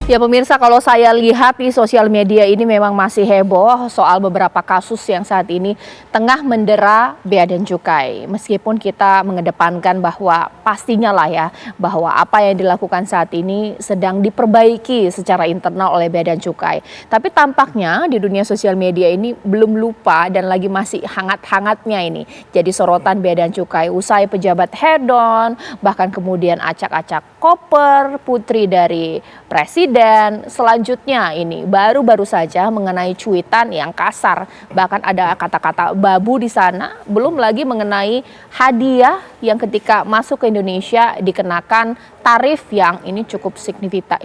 Ya pemirsa, kalau saya lihat di sosial media ini memang masih heboh soal beberapa kasus yang saat ini tengah mendera Bea dan Cukai. Meskipun kita mengedepankan bahwa pastinya lah ya, bahwa apa yang dilakukan saat ini sedang diperbaiki secara internal oleh Bea dan Cukai. Tapi tampaknya di dunia sosial media ini belum lupa dan lagi masih hangat-hangatnya ini. Jadi sorotan Bea dan Cukai usai pejabat hedon, bahkan kemudian acak-acak koper putri dari presiden. Dan selanjutnya ini baru-baru saja mengenai cuitan yang kasar, bahkan ada kata-kata babu di sana, belum lagi mengenai hadiah yang ketika masuk ke Indonesia dikenakan tarif yang ini cukup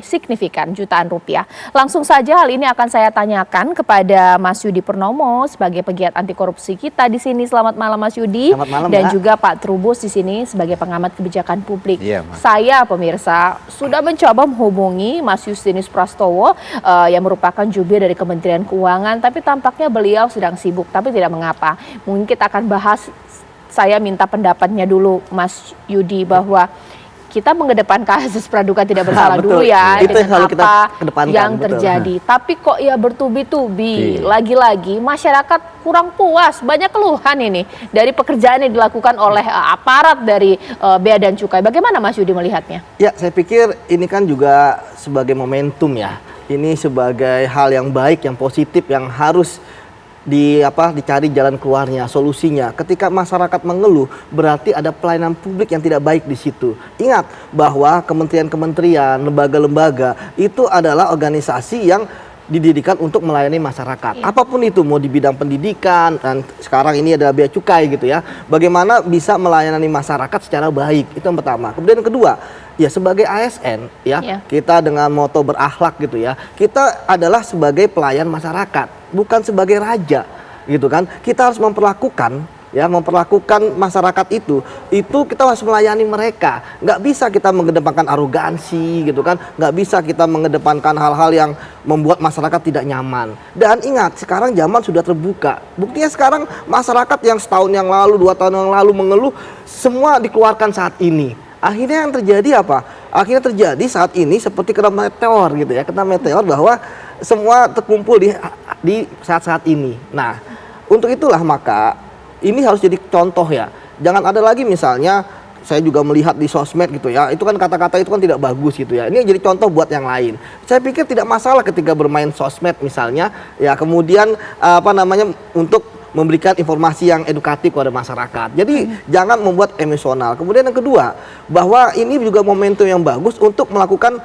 signifikan jutaan rupiah. Langsung saja hal ini akan saya tanyakan kepada Mas Yudi Purnomo sebagai pegiat anti korupsi kita di sini. Selamat malam Mas Yudi. Selamat malam, dan Mbak. juga Pak Trubus di sini sebagai pengamat kebijakan publik. Iya, Mbak. Saya pemirsa sudah mencoba menghubungi Mas Justinus Prastowo yang merupakan jubir dari Kementerian Keuangan, tapi tampaknya beliau sedang sibuk, tapi tidak mengapa. Mungkin kita akan bahas, saya minta pendapatnya dulu Mas Yudi bahwa kita mengedepankan kasus praduga tidak bersalah dulu ya, itu dengan kita apa kedepankan, yang terjadi. Tapi kok ya bertubi-tubi, lagi-lagi masyarakat kurang puas, banyak keluhan ini dari pekerjaan yang dilakukan oleh aparat dari Bea dan Cukai. Bagaimana Mas Yudi melihatnya? Ya, saya pikir ini kan juga sebagai momentum ya. Ini sebagai hal yang baik, yang positif, yang harus dicari jalan keluarnya, solusinya. Ketika masyarakat mengeluh, berarti ada pelayanan publik yang tidak baik di situ. Ingat bahwa kementerian-kementerian, lembaga-lembaga itu adalah organisasi yang didirikan untuk melayani masyarakat. Apapun itu, mau di bidang pendidikan, dan sekarang ini ada Bea Cukai gitu ya. Bagaimana bisa melayani masyarakat secara baik, itu yang pertama. Kemudian yang kedua, ya sebagai ASN ya, kita dengan moto berakhlak gitu ya. Kita adalah sebagai pelayan masyarakat, bukan sebagai raja gitu kan. Kita harus memperlakukan masyarakat itu kita harus melayani mereka. Nggak bisa kita mengedepankan arogansi gitu kan, nggak bisa kita mengedepankan hal-hal yang membuat masyarakat tidak nyaman. Dan ingat, sekarang zaman sudah terbuka. Buktinya sekarang masyarakat yang setahun yang lalu, 2 tahun yang lalu mengeluh, semua dikeluarkan saat ini. Akhirnya yang terjadi apa? Akhirnya terjadi saat ini seperti kena meteor gitu ya, kena meteor bahwa semua terkumpul di saat-saat ini. Nah, untuk itulah maka ini harus jadi contoh ya. Jangan ada lagi misalnya, saya juga melihat di sosmed gitu ya, itu kan kata-kata itu kan tidak bagus gitu ya. Ini jadi contoh buat yang lain. Saya pikir tidak masalah ketika bermain sosmed misalnya, ya kemudian untuk memberikan informasi yang edukatif kepada masyarakat. Jadi jangan membuat emosional. Kemudian yang kedua, bahwa ini juga momentum yang bagus untuk melakukan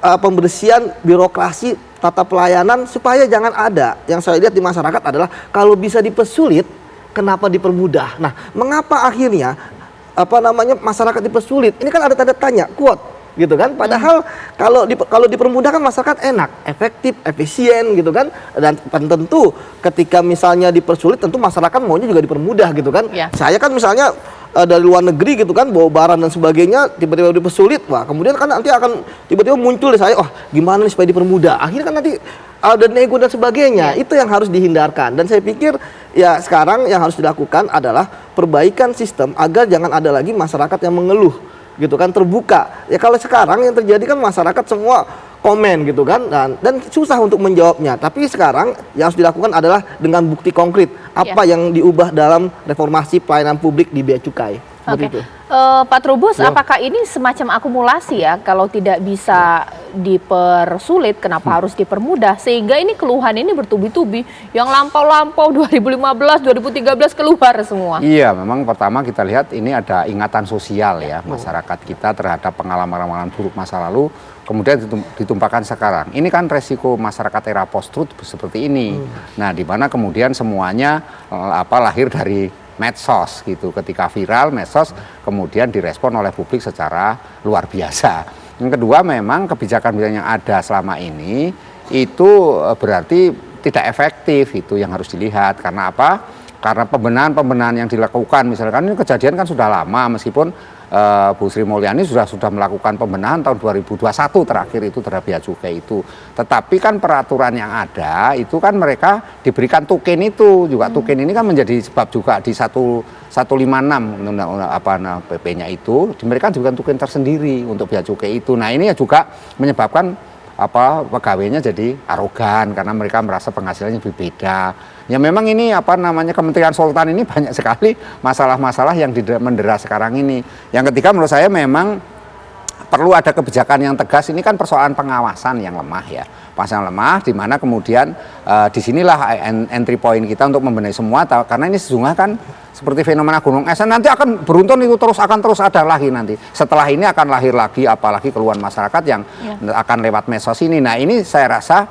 pembersihan birokrasi tata pelayanan supaya jangan ada. Yang saya lihat di masyarakat adalah kalau bisa dipersulit, kenapa dipermudah? Nah, mengapa akhirnya masyarakat dipersulit? Ini kan ada tanda tanya, quote gitu kan. Padahal kalau dipermudah kan masyarakat enak, efektif, efisien gitu kan. Dan tentu ketika misalnya dipersulit, tentu masyarakat maunya juga dipermudah gitu kan. Saya kan misalnya dari luar negeri gitu kan, bawa barang dan sebagainya, tiba-tiba dipersulit, wah kemudian kan nanti akan tiba-tiba muncul di saya, gimana nih supaya dipermudah. Akhirnya kan nanti ada nego dan sebagainya. Itu yang harus dihindarkan. Dan saya pikir ya sekarang yang harus dilakukan adalah perbaikan sistem agar jangan ada lagi masyarakat yang mengeluh gitu kan, terbuka. Ya kalau sekarang yang terjadi kan masyarakat semua komen gitu kan, dan susah untuk menjawabnya. Tapi sekarang yang harus dilakukan adalah dengan bukti konkret apa yang diubah dalam reformasi pelayanan publik di Bea Cukai. Oke. Pak Trubus, apakah ini semacam akumulasi ya, kalau tidak bisa dipersulit, kenapa harus dipermudah? Sehingga ini keluhan ini bertubi-tubi, yang lampau-lampau 2015, 2013 keluar semua. Iya, memang pertama kita lihat ini ada ingatan sosial ya, masyarakat kita terhadap pengalaman-pengalaman buruk masa lalu, kemudian ditumpahkan sekarang. Ini kan resiko masyarakat era post-truth seperti ini. Nah, di mana kemudian semuanya lahir dari medsos gitu. Ketika viral medsos kemudian direspon oleh publik secara luar biasa. Yang kedua, memang kebijakan-kebijakan yang ada selama ini itu berarti tidak efektif, itu yang harus dilihat. Karena apa? Karena pembenahan yang dilakukan, misalkan ini kejadian kan sudah lama, meskipun Bu Sri Mulyani sudah melakukan pembenahan tahun 2021 terakhir itu terhadap Bea Cukai itu. Tetapi kan peraturan yang ada itu kan mereka diberikan tuken itu juga. Tuken ini kan menjadi sebab juga di 156 PP-nya itu mereka diberikan tuken tersendiri untuk Bea Cukai itu. Nah, ini juga menyebabkan pegawainya jadi arogan karena mereka merasa penghasilannya lebih beda. Ya memang ini Kementerian Sultan ini banyak sekali masalah-masalah yang mendera sekarang ini. Yang ketiga menurut saya memang perlu ada kebijakan yang tegas. Ini kan persoalan pengawasan yang lemah ya, pasang lemah, di mana kemudian disinilah entry point kita untuk membenahi semua, karena ini sesungguhnya kan seperti fenomena gunung es nanti akan beruntun, itu akan terus ada lagi nanti. Setelah ini akan lahir lagi, apalagi keluhan masyarakat yang akan lewat medsos ini. Nah ini saya rasa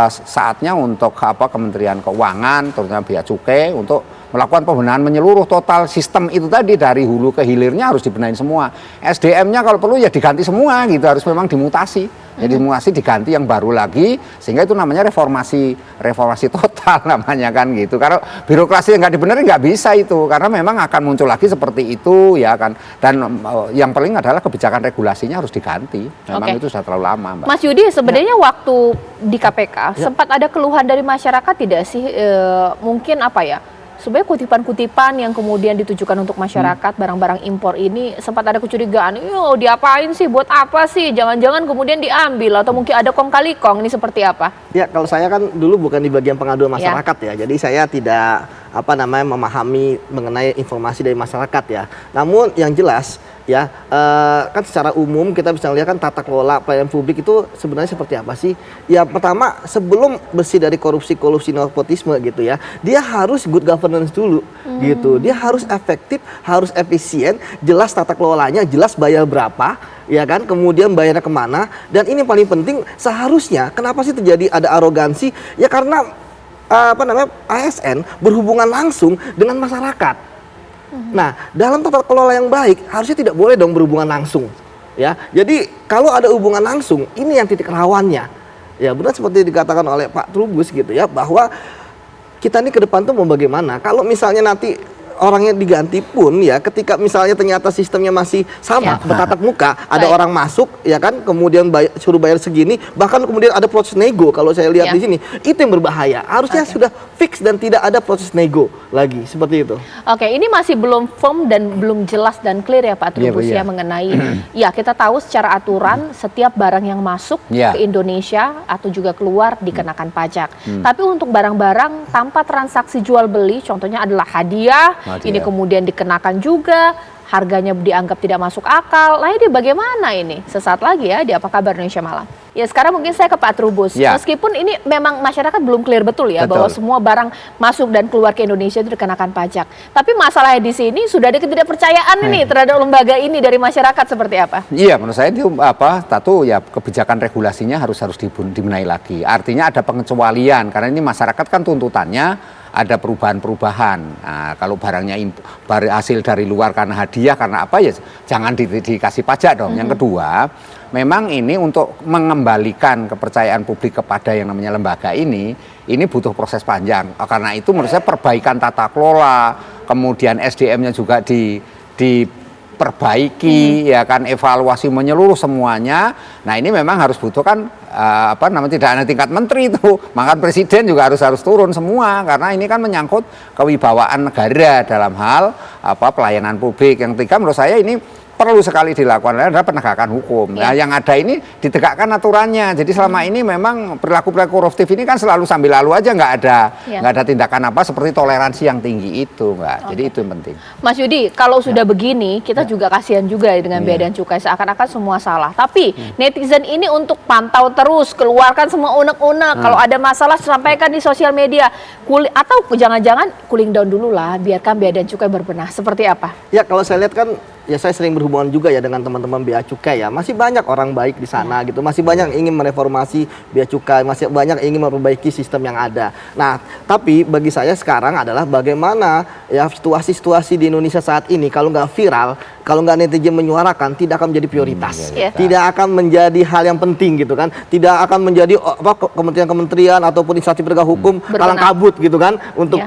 saatnya untuk Kementerian Keuangan, terutama Bea Cukai, untuk melakukan pembenahan menyeluruh total sistem itu tadi, dari hulu ke hilirnya harus dibenahin semua. SDM-nya kalau perlu ya diganti semua gitu, harus memang dimutasi. Jadi dimutasi, diganti yang baru lagi, sehingga itu namanya reformasi total namanya kan gitu. Kalau birokrasi yang nggak dibenerin nggak bisa itu, karena memang akan muncul lagi seperti itu ya kan. Dan yang paling adalah kebijakan regulasinya harus diganti. Memang itu sudah terlalu lama, Mbak. Mas Yudi, sebenarnya waktu di KPK sempat ada keluhan dari masyarakat tidak sih? Mungkin sebenarnya kutipan-kutipan yang kemudian ditujukan untuk masyarakat, barang-barang impor ini sempat ada kecurigaan, diapain sih, buat apa sih, jangan-jangan kemudian diambil, atau mungkin ada kong kali kong, ini seperti apa? Ya, kalau saya kan dulu bukan di bagian pengaduan masyarakat ya, jadi saya tidak memahami mengenai informasi dari masyarakat ya. Namun yang jelas ya, kan secara umum kita bisa lihat kan tata kelola pelayanan publik itu sebenarnya seperti apa sih? Ya pertama, sebelum bersih dari korupsi nepotisme gitu ya, dia harus good governance dulu gitu. Dia harus efektif, harus efisien, jelas tata kelolanya, jelas bayar berapa, ya kan, kemudian bayarnya kemana. Dan ini paling penting, seharusnya kenapa sih terjadi ada arogansi? Ya karena ASN berhubungan langsung dengan masyarakat. Nah, dalam tata kelola yang baik harusnya tidak boleh dong berhubungan langsung, ya. Jadi kalau ada hubungan langsung, ini yang titik rawannya. Ya benar seperti dikatakan oleh Pak Trubus gitu ya, bahwa kita ini ke depan tuh mau bagaimana? Kalau misalnya nanti orangnya diganti pun ya, ketika misalnya ternyata sistemnya masih sama, bertatap muka, ada orang masuk ya kan, kemudian suruh bayar segini, bahkan kemudian ada proses nego. Kalau saya lihat di sini, itu yang berbahaya. Harusnya sudah fix dan tidak ada proses nego lagi, seperti itu. Oke, ini masih belum firm dan belum jelas dan clear ya Pak Trubus ya mengenai, ya kita tahu secara aturan setiap barang yang masuk ke Indonesia atau juga keluar dikenakan pajak. Tapi untuk barang-barang tanpa transaksi jual beli, contohnya adalah hadiah, ini kemudian dikenakan juga, harganya dianggap tidak masuk akal. Nah ini bagaimana ini? Sesaat lagi ya di Apa Kabar Indonesia Malam. Ya sekarang mungkin saya ke Pak Trubus. Meskipun ini memang masyarakat belum clear betul ya, bahwa semua barang masuk dan keluar ke Indonesia itu dikenakan pajak. Tapi masalahnya di sini sudah ada ketidakpercayaan ini terhadap lembaga ini dari masyarakat, seperti apa? Iya, menurut saya itu kebijakan regulasinya harus dibenahi lagi. Artinya ada pengecualian, karena ini masyarakat kan tuntutannya ada perubahan-perubahan. Nah, kalau barangnya hasil dari luar karena hadiah, karena apa ya jangan dikasih pajak dong. Yang kedua, memang ini untuk mengembalikan kepercayaan publik kepada yang namanya lembaga ini butuh proses panjang. Karena itu menurut saya perbaikan tata kelola, kemudian SDM-nya juga diperbaiki, ya kan, evaluasi menyeluruh semuanya. Nah ini memang harus butuh kan tidak hanya tingkat menteri itu, maka presiden juga harus turun semua, karena ini kan menyangkut kewibawaan negara dalam hal pelayanan publik. Yang ketiga menurut saya ini perlu sekali dilakukan adalah penegakan hukum. Nah, yang ada ini ditegakkan aturannya. Jadi selama ini memang perilaku koruptif ini kan selalu sambil lalu aja, nggak ada tindakan seperti toleransi yang tinggi itu, Mbak. Jadi itu yang penting. Mas Yudi, kalau sudah begini, kita juga kasihan juga dengan bea dan cukai, seakan-akan semua salah. Tapi netizen ini untuk pantau terus, keluarkan semua unek-unek. Kalau ada masalah sampaikan di sosial media. Atau jangan-jangan cooling down dulu lah, biarkan bea dan cukai berbenah. Seperti apa? Ya kalau saya lihat kan, ya saya sering berhubungan juga ya dengan teman-teman bea cukai ya. Masih banyak orang baik di sana gitu. Masih banyak yang ingin mereformasi bea cukai, masih banyak yang ingin memperbaiki sistem yang ada. Nah, tapi bagi saya sekarang adalah bagaimana ya situasi-situasi di Indonesia saat ini kalau nggak viral, kalau nggak netizen menyuarakan, tidak akan menjadi prioritas. Tidak akan menjadi hal yang penting gitu kan. Tidak akan menjadi kementerian-kementerian ataupun instansi penegak hukum kalang kabut gitu kan untuk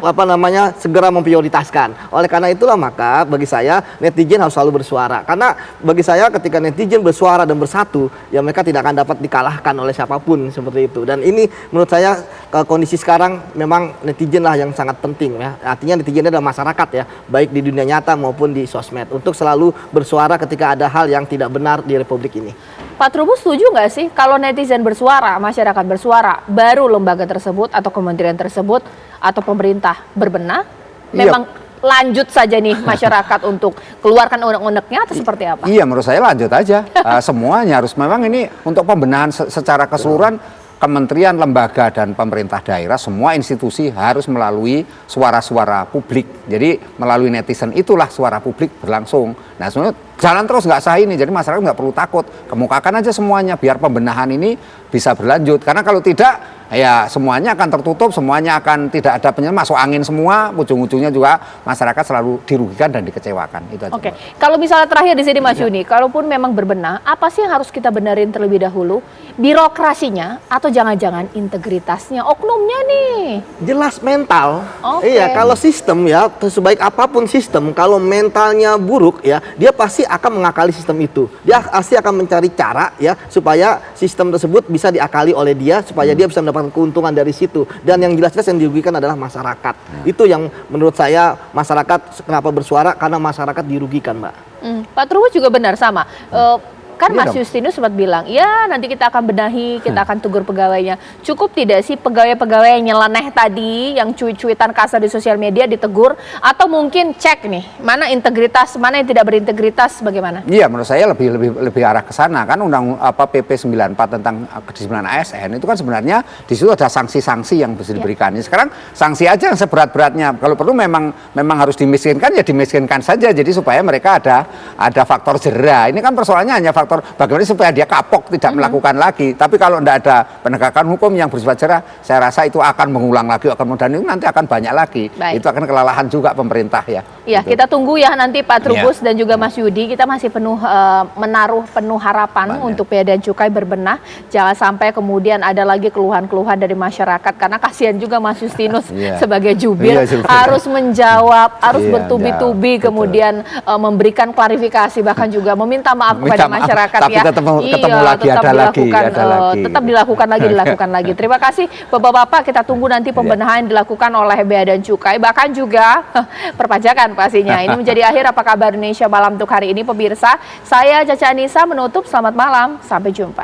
segera memprioritaskan. Oleh karena itulah maka bagi saya netizen harus selalu bersuara, karena bagi saya ketika netizen bersuara dan bersatu, ya mereka tidak akan dapat dikalahkan oleh siapapun seperti itu. Dan ini menurut saya kondisi sekarang memang netizen lah yang sangat penting ya. Artinya netizen adalah masyarakat ya, baik di dunia nyata maupun di sosmed, untuk selalu bersuara ketika ada hal yang tidak benar di Republik ini. Pak Trubus setuju nggak sih kalau netizen bersuara, masyarakat bersuara, baru lembaga tersebut atau kementerian tersebut atau pemerintah berbenah? Iya. Memang lanjut saja nih masyarakat untuk keluarkan unek-uneknya atau seperti apa? Iya, menurut saya lanjut aja. Semuanya harus, memang ini untuk pembenahan secara keseluruhan. Kementerian, lembaga, dan pemerintah daerah, semua institusi harus melalui suara-suara publik. Jadi melalui netizen itulah suara publik berlangsung. Nah, sebenarnya jalan terus, nggak sah ini. Jadi masyarakat nggak perlu takut. Kemukakan aja semuanya biar pembenahan ini bisa berlanjut. Karena kalau tidak, ya semuanya akan tertutup, semuanya akan tidak ada penyelesaian, masuk angin semua. Ujung-ujungnya juga masyarakat selalu dirugikan dan dikecewakan. Itu aja. Oke, kalau misalnya terakhir di sini Mas Yuni, kalaupun memang berbenah, apa sih yang harus kita benerin terlebih dahulu? Birokrasinya atau jangan-jangan integritasnya, oknumnya nih? Jelas mental. Oke. Iya, kalau sistem ya, sebaik apapun sistem, kalau mentalnya buruk ya, dia pasti akan mengakali sistem itu. Dia pasti akan mencari cara ya supaya sistem tersebut bisa diakali oleh dia, supaya dia bisa mendapatkan keuntungan dari situ. Dan yang jelas-jelas yang dirugikan adalah masyarakat. Itu yang menurut saya masyarakat kenapa bersuara, karena masyarakat dirugikan, Mbak. Pak Trubus juga benar sama. Kan Iya Mas dong. Justinus sempat bilang, ya nanti kita akan benahi, kita akan tegur pegawainya. Cukup tidak sih pegawai-pegawai yang nyeleneh tadi, yang cuit-cuitan kasar di sosial media ditegur, atau mungkin cek nih, mana integritas, mana yang tidak berintegritas, bagaimana? Iya, menurut saya lebih arah ke sana. Kan PP 94 tentang kedisiplinan ASN itu kan sebenarnya di situ ada sanksi-sanksi yang bisa diberikan. Sekarang sanksi aja yang seberat-beratnya. Kalau perlu memang harus dimiskinkan, ya dimiskinkan saja. Jadi supaya mereka ada faktor jera. Ini kan persoalannya hanya faktor bagaimana supaya dia kapok tidak melakukan lagi. Tapi kalau tidak ada penegakan hukum yang bersifat jera, saya rasa itu akan mengulang lagi, dan itu nanti akan banyak lagi. Baik. Itu akan kelelahan juga pemerintah ya. Ya, Gitu. kita tunggu ya nanti Pak Trubus dan juga Mas Yudi. Kita masih menaruh penuh harapan Banyak. untuk Bea dan Cukai berbenah. Jangan sampai kemudian ada lagi keluhan-keluhan dari masyarakat, karena kasihan juga Mas Justinus Iya. sebagai jubir Iya, jubir. harus menjawab, harus Iya, bertubi-tubi, betul. kemudian memberikan klarifikasi, bahkan juga meminta maaf kepada Minta maaf, masyarakat tapi ya. ketemu lagi, tetap ada lagi, dilakukan, ada lagi. tetap dilakukan lagi. Terima kasih Bapak-bapak, kita tunggu nanti pembenahan yang dilakukan oleh Bea dan Cukai, bahkan juga perpajakan pastinya. Ini menjadi akhir Apa Kabar Indonesia Malam untuk hari ini, pemirsa. Saya Caca Anissa menutup, selamat malam, sampai jumpa.